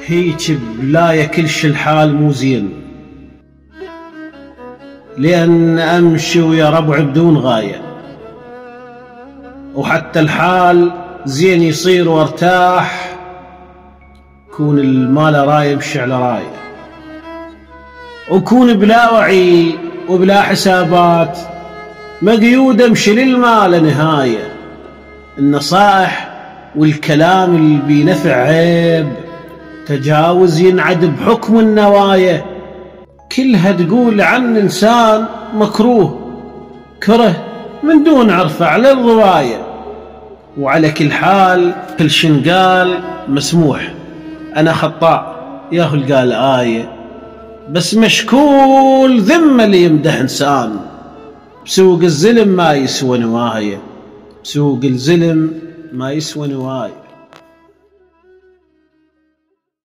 هيج بلاية كلش الحال مو زين، لأن أمشي ويا ربع بدون غاية، وحتى الحال زين يصير وارتاح كون المال راي يمشي على رايه، وكون بلا وعي وبلا حسابات مقيود امشي للمال نهاية. النصائح والكلام اللي بينفع عيب، تجاوز ينعد بحكم النوايا، كلها تقول عن إنسان مكروه كره من دون عرفه على الرواية. وعلى كل حال كل شنقال مسموح، أنا خطاء ياهو قال آية، بس مشكول ذمة اللي يمدح إنسان، بسوق الزلم ما يسوى نواية، بسوق الزلم ما يسوى نواية.